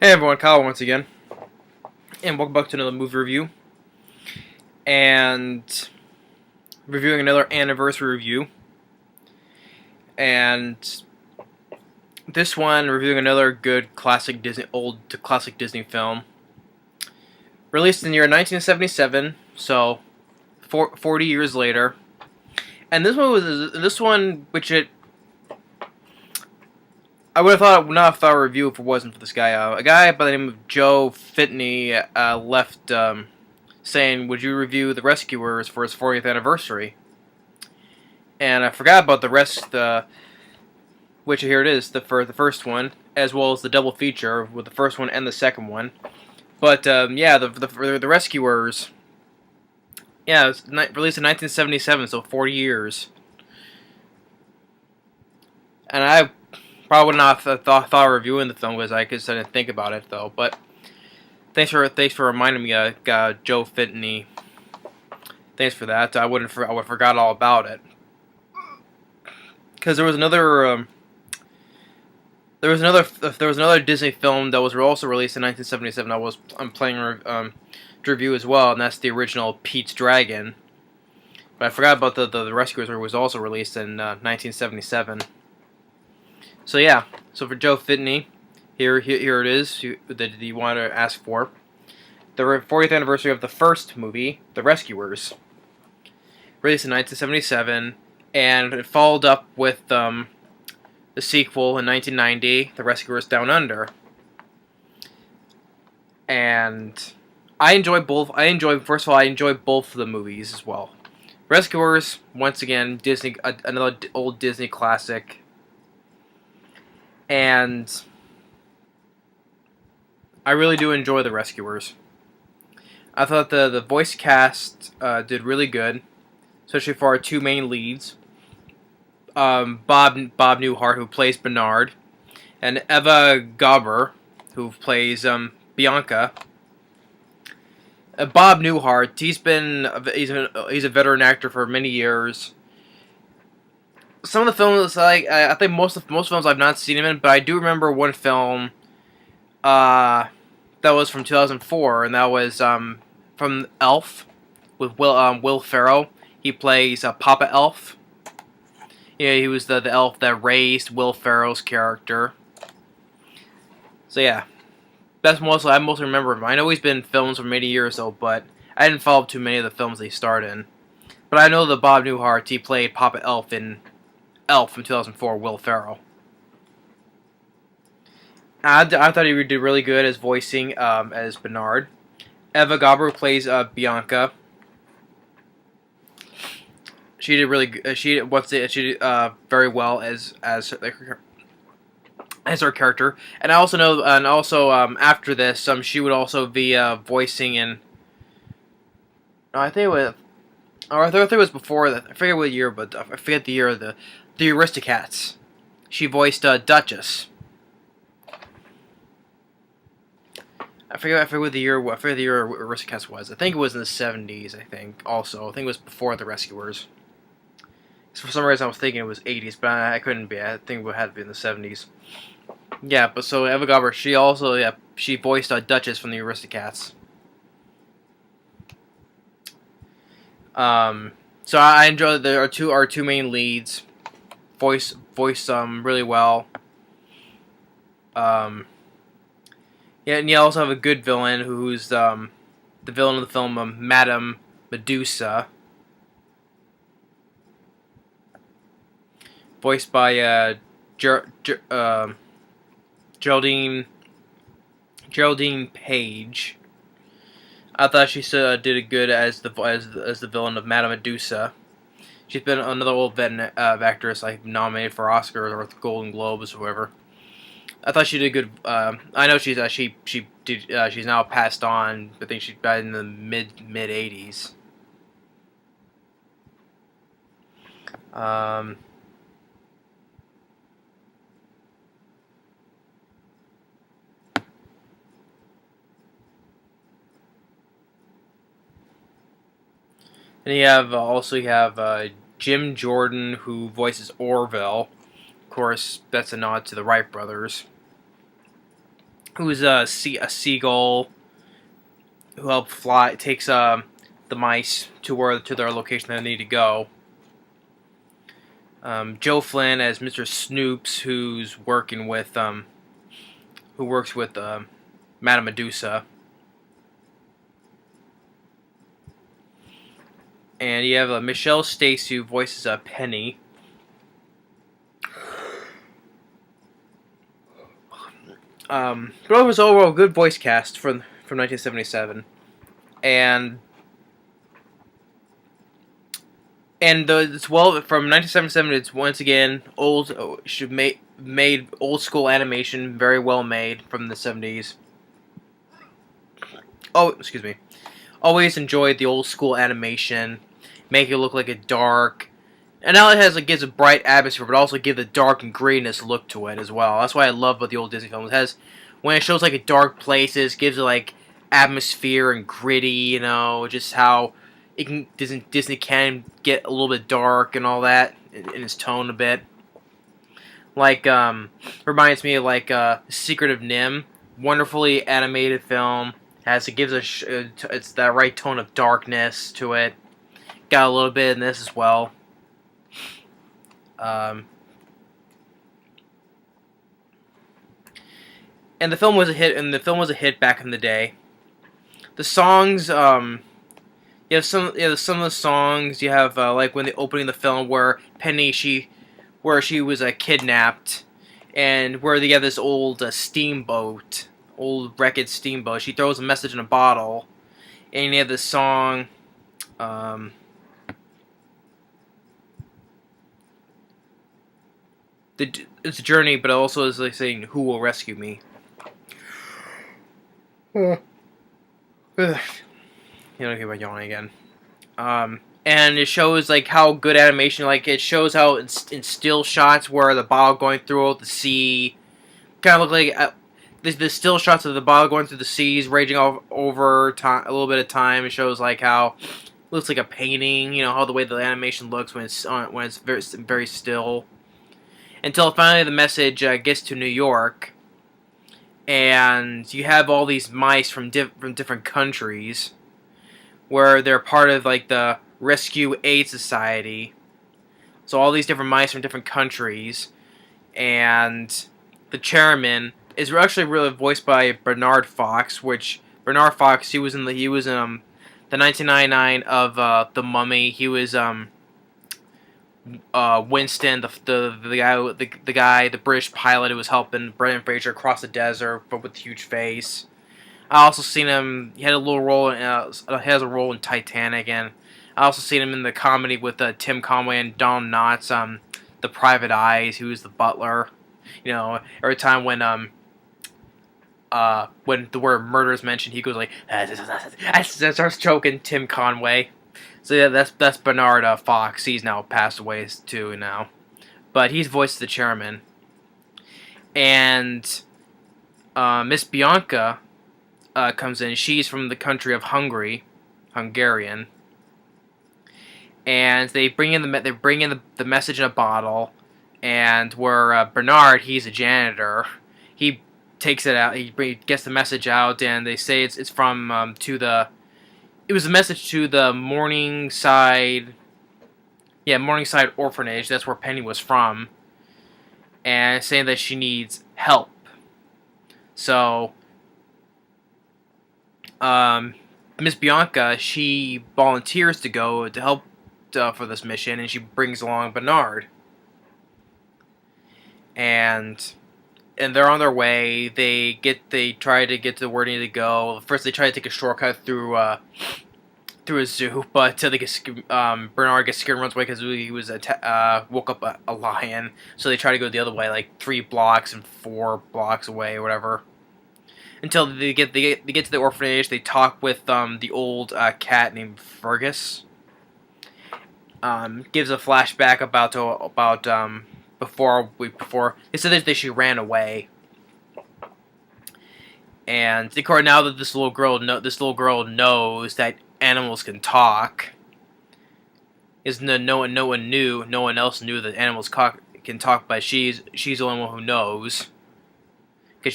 Hey everyone, Kyle once again, and welcome back to another movie review, and reviewing another anniversary review, and this one reviewing another good classic Disney film, released in the year 1977, so 40 years later, and this one which I would have not thought a review if it wasn't for this guy. A guy by the name of Joe Fitney left saying, "Would you review The Rescuers for his 40th anniversary?" And I forgot about the rest, which here it is, for the first one, as well as the double feature with the first one and the second one. But yeah, the Rescuers, yeah, it was released in 1977, so 40 years. And I probably would not have thought of reviewing the film because I didn't think about it though. But thanks for reminding me, Joe Fitney. Thanks for that. I would have forgot all about it. Because there was another Disney film that was also released in 1977. I'm planning to review as well, and that's the original Pete's Dragon. But I forgot about the Rescuers, which was also released in 1977. So yeah, so for Joe Fitney, here it is that you want to ask for. The 40th anniversary of the first movie, The Rescuers, released in 1977, and it followed up with the sequel in 1990, The Rescuers Down Under. And I enjoy both. First of all, I enjoy both of the movies as well. Rescuers, once again, another old Disney classic. And I really do enjoy The Rescuers. I thought the voice cast did really good, especially for our two main leads. Bob Newhart, who plays Bernard, and Eva Gabor, who plays Bianca. Bob Newhart, he's a veteran actor for many years. Some of the films, I think most films I've not seen him in, but I do remember one film that was from 2004, and that was from Elf with Will Ferrell. He plays Papa Elf. Yeah, he was the elf that raised Will Ferrell's character. So yeah, I mostly remember him. I know he's been in films for many years though, but I didn't follow too many of the films he starred in. But I know that Bob Newhart, he played Papa Elf in Elf from 2004, Will Ferrell. I thought he did really good as voicing as Bernard. Eva Gabor plays Bianca. She did really good. She did very well as her character. And I also know, after this, she would also be voicing in. No, I think it was. Or I think it was before that. I forget what year, but I forget the year of the Aristocats. She voiced Duchess. I forget what the year. I forget the year Aristocats was. I think it was in the 70s. I think also. I think it was before the Rescuers. So for some reason I was thinking it was 80s, but I couldn't be. I think it had to be in the 70s. Yeah, but so Eva Gabor, she voiced Duchess from the Aristocats. So I enjoyed our two main leads voice really well. Yeah, and you also have a good villain who's the villain of the film, Madame Medusa, voiced by Geraldine Page. I thought she did a good as the villain of Madame Medusa. She's been another old actress nominated for Oscars or Golden Globes or whatever. I thought she did good. I know she's she's now passed on. I think she died in the mid '80s. And you have Jim Jordan, who voices Orville. Of course, that's a nod to the Wright brothers. who's a seagull who helped fly takes the mice to their location they need to go. Joe Flynn as Mr. Snoops, who's working with who works with Madame Medusa. And you have Michelle Stacy, who voices Penny. But it was overall a good voice cast from 1977, and it's from 1977. It's once again made old school animation, very well made from the 70s. Oh, excuse me. Always enjoyed the old school animation, make it look like a dark. And now it gives a bright atmosphere, but also give the dark and grittiness look to it as well. That's why I love what the old Disney films has. When it shows like a dark places, gives it like atmosphere and gritty. Just how Disney can get a little bit dark and all that in its tone a bit. Like reminds me of Secret of Nim, wonderfully animated film. Gives it's that right tone of darkness to it. Got a little bit in this as well. And the film was a hit. And the film was a hit back in the day. The songs, you have some of the songs. You have like when the opening of the film where Penny she was kidnapped, and where they have this old steamboat, old wrecked steamboat. She throws a message in a bottle, and you have this song. It's a journey, but it also is like saying, "Who will rescue me?" You don't get my yawning again. And it shows like how good animation. Like it shows how in still shots where the bottle going through the sea, kind of look like the still shots of the bottle going through the seas, raging over time, a little bit of time. It shows like how it looks like a painting. How the way the animation looks when it's very very still. Until finally the message gets to New York, and you have all these mice from different countries, where they're part of like the Rescue Aid Society. So all these different mice from different countries, and the chairman is actually really voiced by Bernard Fox. Which Bernard Fox, he was in the 1999 of The Mummy. He was Winston, the British pilot who was helping Brendan Fraser across the desert, but with a huge face. I also seen him. He had a little role. Has a role in Titanic, and I also seen him in the comedy with Tim Conway and Don Knotts, The Private Eyes. He was the butler. Every time when the word murder is mentioned, he goes like, starts choking Tim Conway. So yeah, that's Bernard Fox. He's now passed away too now, but he's voiced the chairman. And Miss Bianca comes in. She's from the country of Hungarian, and they bring in the message in a bottle. And where Bernard, he's a janitor, he takes it out. He gets the message out, and they say it's from It was a message to the Morningside Orphanage. That's where Penny was from, and saying that she needs help. So, Miss Bianca, she volunteers to go to help for this mission, and she brings along Bernard. And they're on their way. They try to get to where they need to go. First, they try to take a shortcut through a zoo, but Bernard gets scared and runs away because he was woke up a lion. So they try to go the other way, like 3 blocks and 4 blocks away, or whatever. Until they get to the orphanage. They talk with the old cat named Fergus. Gives a flashback about before they said that she ran away, and now that this little girl knows that animals can talk, no one else knew that animals can talk, but she's the only one who knows, because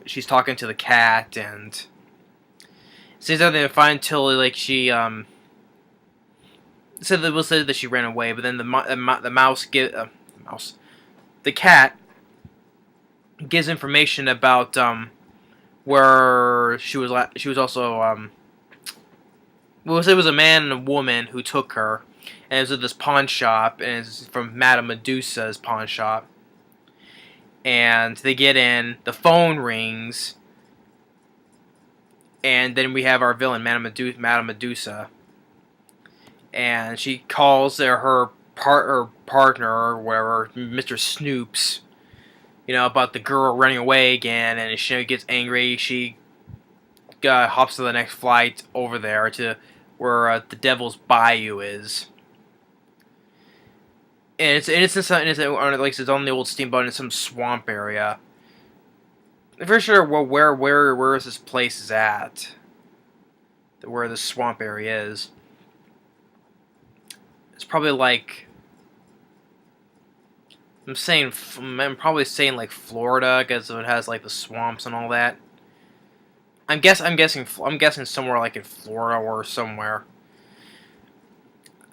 she's talking to the cat, and seems everything fine until like she said that she ran away, but then the cat gives information about where she was also it was a man and a woman who took her, and it was at this pawn shop, and it's from Madame Medusa's pawn shop. And they get in, the phone rings, and then we have our villain, Madame Medusa, and she calls her partner or whatever, Mr. Snoops, about the girl running away again, and she gets angry. She hops to the next flight over there to where the Devil's Bayou is. And it's on the old steamboat in some swamp area. I'm pretty sure where is this place is at. Where this swamp area is. It's probably like I'm probably saying like Florida, because it has like the swamps and all that. I'm guessing somewhere like in Florida or somewhere.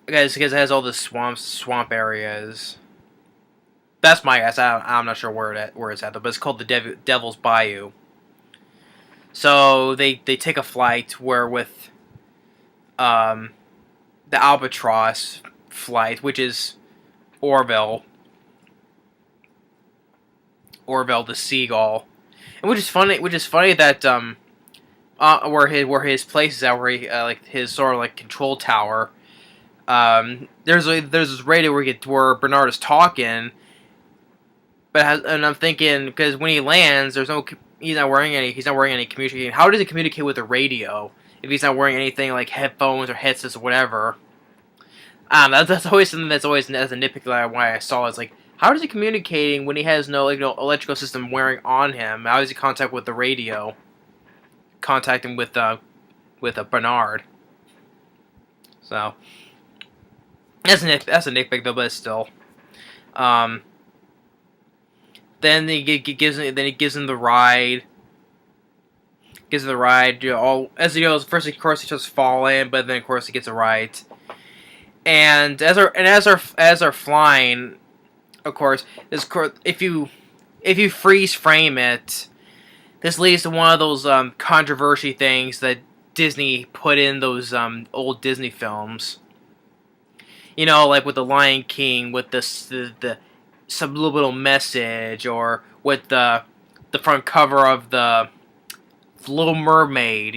Because it has all the swamp areas. That's my guess. I'm not sure where it's at, but it's called the Devil's Bayou. So they take a flight with the Albatross flight, which is Orville the seagull, and which is funny that where his place is at, where he like his sort of like control tower. There's this radio where Bernard is talking, and I'm thinking, because when he lands, he's not wearing any communicating. How does he communicate with the radio if he's not wearing anything like headphones or headsets or whatever? That's always something that's a nitpick why I saw. It's like, how is he communicating when he has no electrical system wearing on him? How does he contact with the radio? Contacting with Bernard. So that's a nitpick though, but still. Then he gives him the ride. As he goes. First, of course, he starts falling, but then of course he gets a ride. And as they're flying, of course, if you freeze frame it, this leads to one of those controversy things that Disney put in those old Disney films. Like with the Lion King, with the subliminal message, or with the front cover of the Little Mermaid.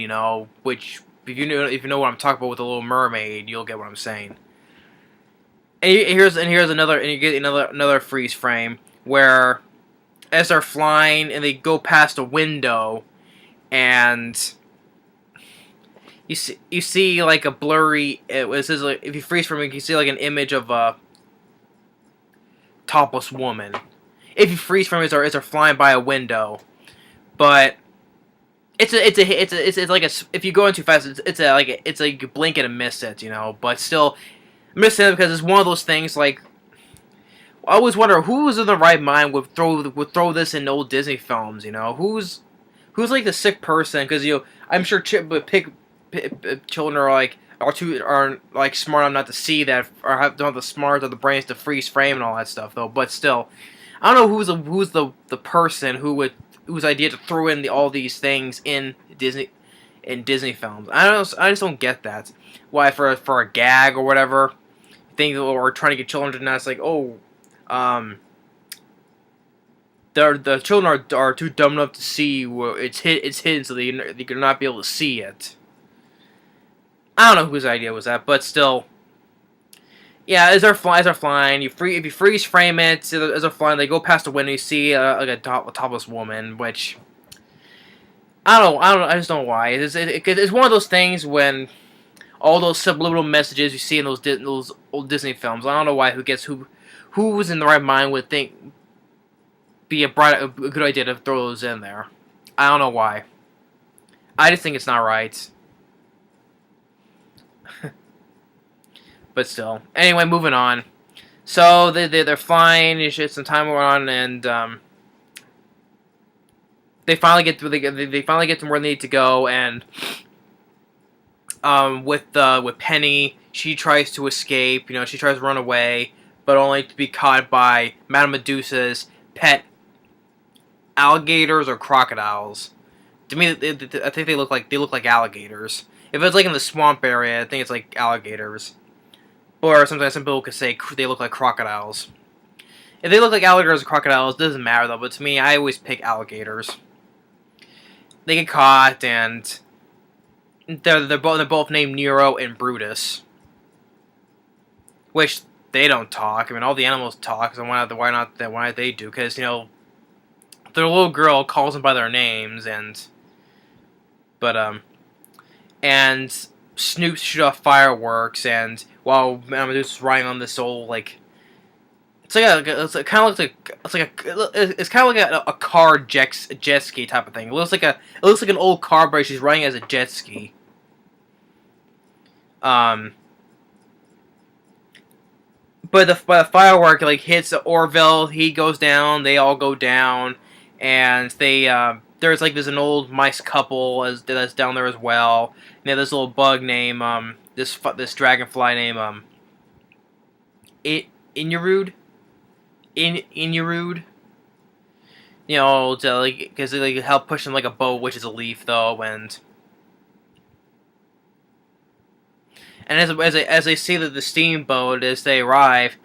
Which if you know what I'm talking about with the Little Mermaid, you'll get what I'm saying. And here's another freeze frame where, as they're flying and they go past a window, and you see like a blurry. It says like, if you freeze frame it, you see like an image of a topless woman. If you freeze frame it, as they're flying by a window, but it's like if you go in too fast, it's like you blink and miss it, But still, I'm just saying, because it's one of those things like, I always wonder who was in the right mind would throw this in old Disney films. Who's like the sick person? Because I'm sure children aren't like smart enough not to see that, or don't have the smarts or the brains to freeze frame and all that stuff though. But still, I don't know who's the person whose idea to throw in all these things in Disney films. I just don't get that. Why, for a gag or whatever, or trying to get children to not. It's like, the children are too dumb enough to see where it's hidden, so they could not be able to see it. I don't know whose idea was that, but still, yeah. As they're flying, if you freeze frame it as they're flying, they go past the window. You see like a topless woman, which I don't know. I just don't know why. It's one of those things when all those subliminal messages you see in those old Disney films. I don't know why. Who was in the right mind would think be a good idea to throw those in there. I don't know why. I just think it's not right. But still. Anyway, moving on. So they're flying. Some time went on, and they finally get to they finally get to where they need to go, and with Penny, she tries to escape. She tries to run away, but only to be caught by Madame Medusa's pet alligators or crocodiles. To me, I think they look like alligators. If it's like in the swamp area, I think it's like alligators. Or sometimes some people could say they look like crocodiles. If they look like alligators or crocodiles, it doesn't matter though. But to me, I always pick alligators. They get caught, and they're both named Nero and Brutus, which they don't talk. I mean, all the animals talk. So why not they do? Because their little girl calls them by their names, and Snoop shoot off fireworks, and while Medusa's riding on this old it's kind of like a car jet ski type of thing. It looks like an old car, but she's riding as a jet ski. But the firework hits Orville. He goes down. They all go down, and there's there's an old mice couple that's down there as well. And they have this little bug named this dragonfly named Inyarud. Inyarud. Because they help push them like a boat, which is a leaf though, and as they see that the steamboat as they arrive,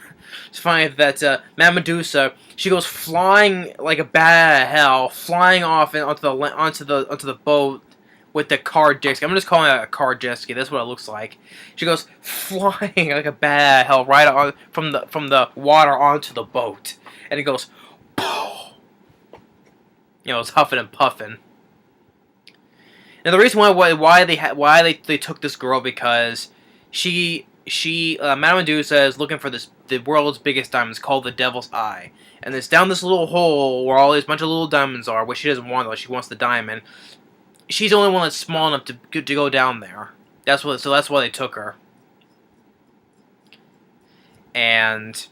it's funny that Madame Medusa, she goes flying like a bat out of hell, flying off onto the boat with the car jet ski. I'm just calling it a car jet ski. That's what it looks like. She goes flying like a bat out of hell right on from the water onto the boat, and it goes, it's huffing and puffing. Now the reason why they took this girl, because Madame Medusa is looking for the world's biggest diamond. It's called the Devil's Eye, and it's down this little hole where all these bunch of little diamonds are, which she doesn't want though. She wants the diamond. She's the only one that's small enough to go down there. So that's why they took her. And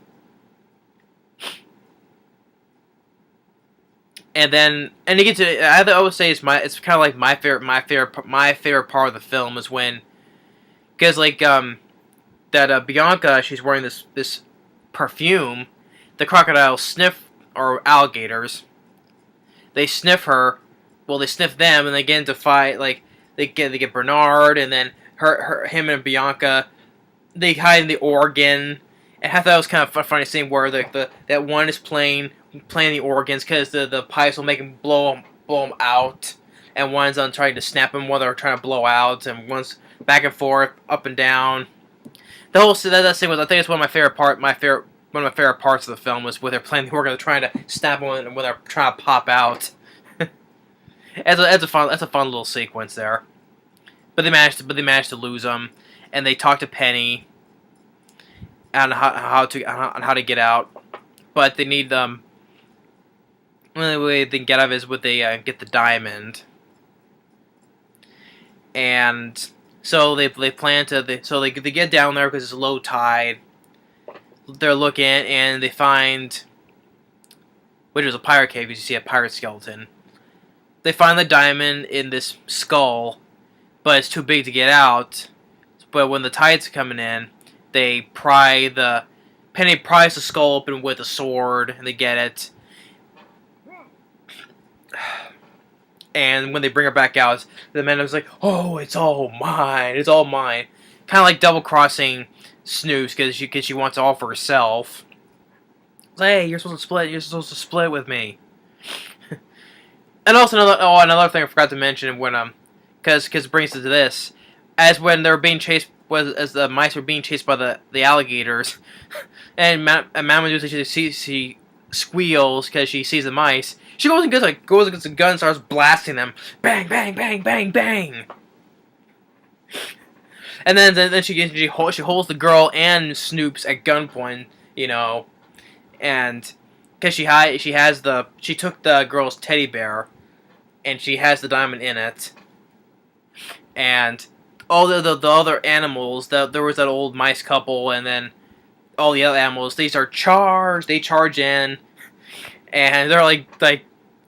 you get to, I would say it's kind of like my favorite part of the film is when, because Bianca, she's wearing this perfume. The crocodiles sniff, or alligators, they sniff her. Well, they sniff them, and they get into fight. They get Bernard, and then him and Bianca, they hide in the organ. And I thought that was kind of a funny scene where that one is playing the organs because the pipes will make him blow them out, and one's on trying to snap him while they're trying to blow out, and one's back and forth, up and down. The whole that scene was, I think it's one of my favorite parts of the film was where they're playing the organ, they're trying to snap them when they're trying to pop out. That's a fun little sequence there. But they managed to lose them, and they talk to Penny on how to get out. But they need them. The only way they can get out of it is with they get the diamond. And so they plan to they get down there because it's low tide. They're looking, and they find, which was a pirate cave because you see a pirate skeleton. They find the diamond in this skull, but it's too big to get out. But when the tide's coming in, Penny pries the skull open with a sword, and they get it. And when they bring her back out, the man was like, "Oh, it's all mine! It's all mine!" Kind of like double-crossing Snoops because she wants it all for herself. Hey, you're supposed to split. You're supposed to split with me. And also another thing I forgot to mention when because it brings us to this, as when they're being chased, as the mice were being chased by the alligators, and Madame Medusa, she squeals because she sees the mice. She goes against the gun and starts blasting them, bang, bang, bang, bang, bang. And then she holds the girl and Snoops at gunpoint, and because she took the girl's teddy bear, and she has the diamond in it, and all the other animals, there was that old mice couple, and then all the other animals, they charge in, and they're like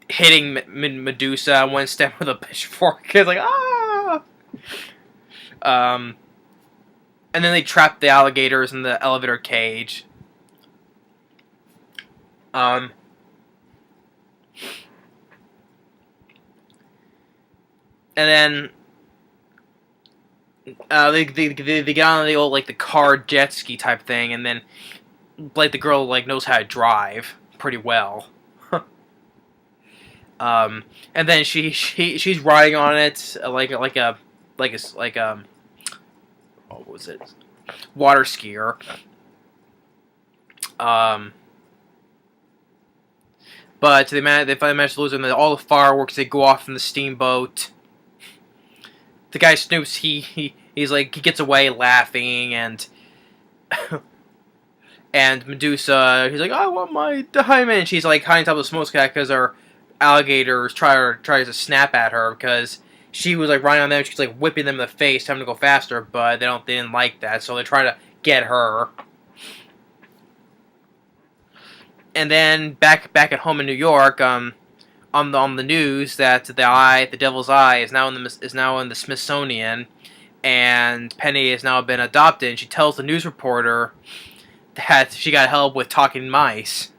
hitting Medusa one step with a pitchfork. It's like, ah! And then they trap the alligators in the elevator cage. And then they get on the old like the car jet ski type thing, and then like the girl like knows how to drive pretty well. And then she's riding on it like what was it, water skier. But they finally manage to lose them. All the fireworks, they go off in the steamboat. The guy Snoops, he's like, he gets away laughing, and and Medusa, he's like, I want my diamond. She's like hiding top of the smokestack because her alligators try to snap at her because she was like riding on them. She's like whipping them in the face, telling them to go faster, but they didn't like that, so they try to get her. And then back at home in New York, on the news that the Devil's Eye is now in the Smithsonian, and Penny has now been adopted. And she tells the news reporter that she got help with talking mice.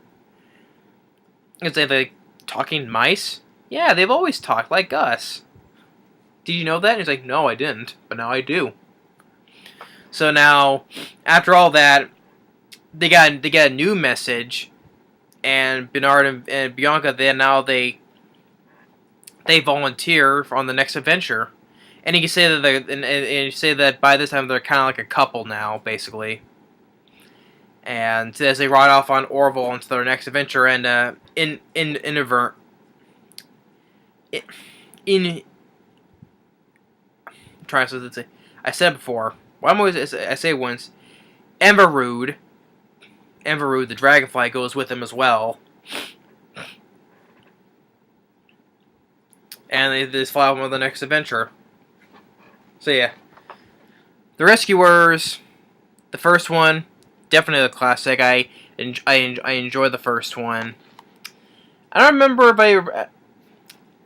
And they like, talking mice? Yeah, they've always talked like us. Did you know that? And he's like, no, I didn't, but now I do. So now, after all that, they got a new message. And Bernard and Bianca, they volunteer on the next adventure, and you can say that and you say that by this time they're kind of like a couple now, basically. And as they ride off on Orville into their next adventure, and I'm trying to say, I said before. Well, I say it once. Enverud, the dragonfly, goes with him as well. And they just fly on the next adventure. So yeah. The Rescuers, the first one, definitely a classic. I enjoy the first one. I don't remember if I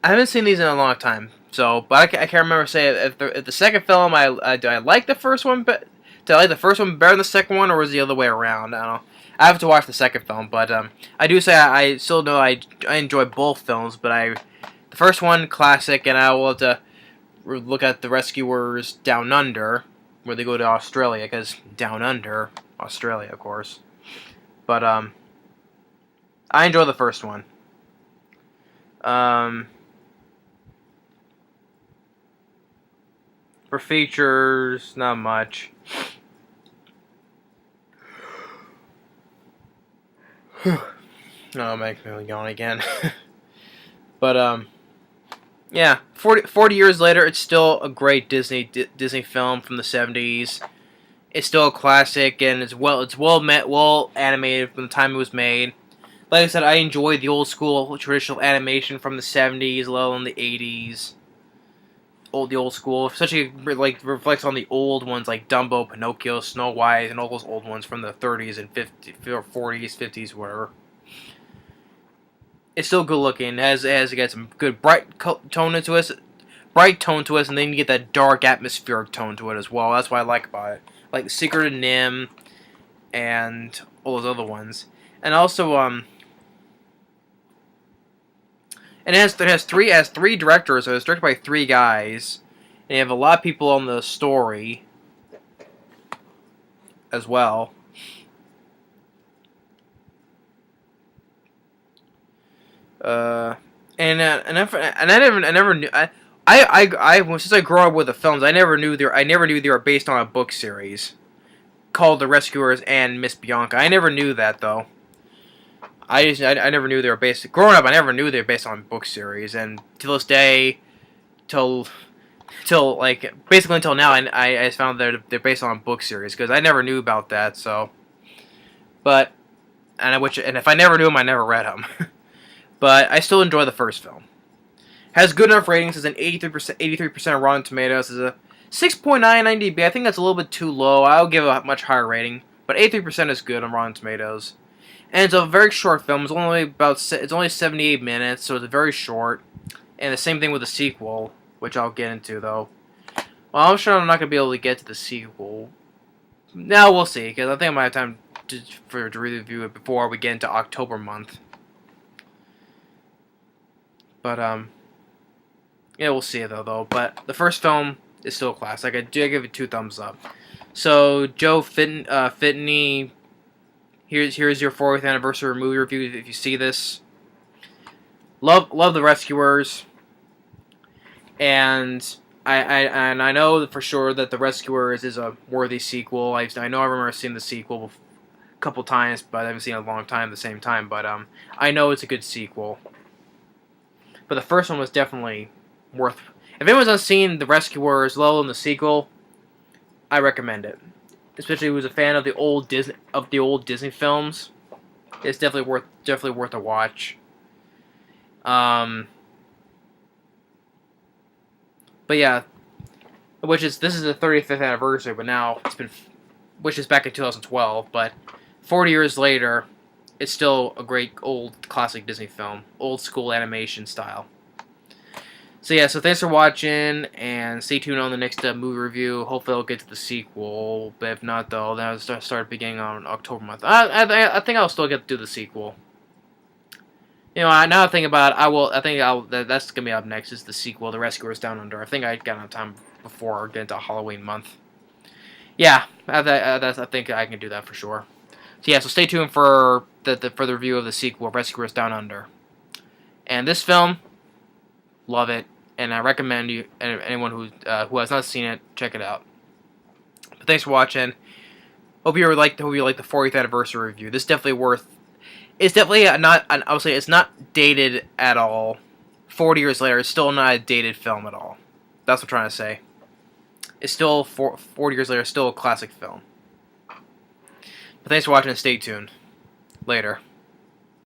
haven't seen these in a long time. So, but I can't remember saying if the second film I like the first one, but did I like the first one better than the second one, or was it the other way around? I don't know. I have to watch the second film, but I do say I still know I enjoy both films, but the first one, classic, and I will have to look at The Rescuers Down Under, where they go to Australia, because Down Under, Australia, of course. But I enjoy the first one. For features, not much. Oh, make me yawn again. But yeah, 40 years later, it's still a great Disney film from the 70s. It's still a classic, and it's well animated from the time it was made. Like I said, I enjoy the old school traditional animation from the 70s, low in the 80s. The old school, especially like reflects on the old ones like Dumbo, Pinocchio, Snow White, and all those old ones from the 30s and 50s, 40s, 50s, whatever. It's still good looking. It got some good bright tone to it, and then you get that dark atmospheric tone to it as well. That's what I like about it, like The Secret of Nim, and all those other ones, and also and it has three directors, so it's directed by three guys, and you have a lot of people on the story as well. I never knew. Since I grew up with the films, I never knew they were based on a book series called The Rescuers and Miss Bianca. I never knew that though. I never knew they were based. Growing up, I never knew they were based on a book series, and to this day, till like basically until now, I found that they're based on a book series because I never knew about that. So, and if I never knew them, I never read them. But I still enjoy the first film. Has good enough ratings as an 83% of Rotten Tomatoes, is a 6.9 IMDb. I think that's a little bit too low. I'll give a much higher rating, but 83% is good on Rotten Tomatoes. And it's a very short film. It's only 78 minutes, so it's very short. And the same thing with the sequel, which I'll get into though. Well, I'm sure I'm not gonna be able to get to the sequel. Now we'll see, because I think I might have time to review it before we get into October month. But yeah, we'll see though. But the first film is still a classic. I do give it 2 thumbs up. So Joe Fitney, here's your 40th anniversary movie review. If you see this, love The Rescuers, and I know for sure that The Rescuers is a worthy sequel. I know I remember seeing the sequel a couple times, but I haven't seen it in a long time at the same time. But I know it's a good sequel. But the first one was definitely worth. If anyone's not seen The Rescuers, let alone the sequel, I recommend it. Especially who's a fan of the old Disney films. It's definitely worth a watch. But yeah, this is the 35th anniversary, but now which is back in 2012, but 40 years later, it's still a great old classic Disney film, old school animation style. So yeah, so thanks for watching, and stay tuned on the next movie review. Hopefully I'll get to the sequel, but if not though, then I'll start beginning on October month. I think I'll still get to do the sequel. You know, now I think about it, that's gonna be up next is the sequel, The Rescuers Down Under. I think I got enough time before I get into Halloween month. Yeah, I think I can do that for sure. So yeah, so stay tuned for the review of the sequel, Rescuers Down Under. And this film, love it, and I recommend anyone who has not seen it, check it out. But thanks for watching. Hope you like the 40th anniversary review. This is definitely It's definitely not. I would say it's not dated at all. 40 years later, it's still not a dated film at all. That's what I'm trying to say. It's still 40 years later, still a classic film. But thanks for watching and stay tuned. Later.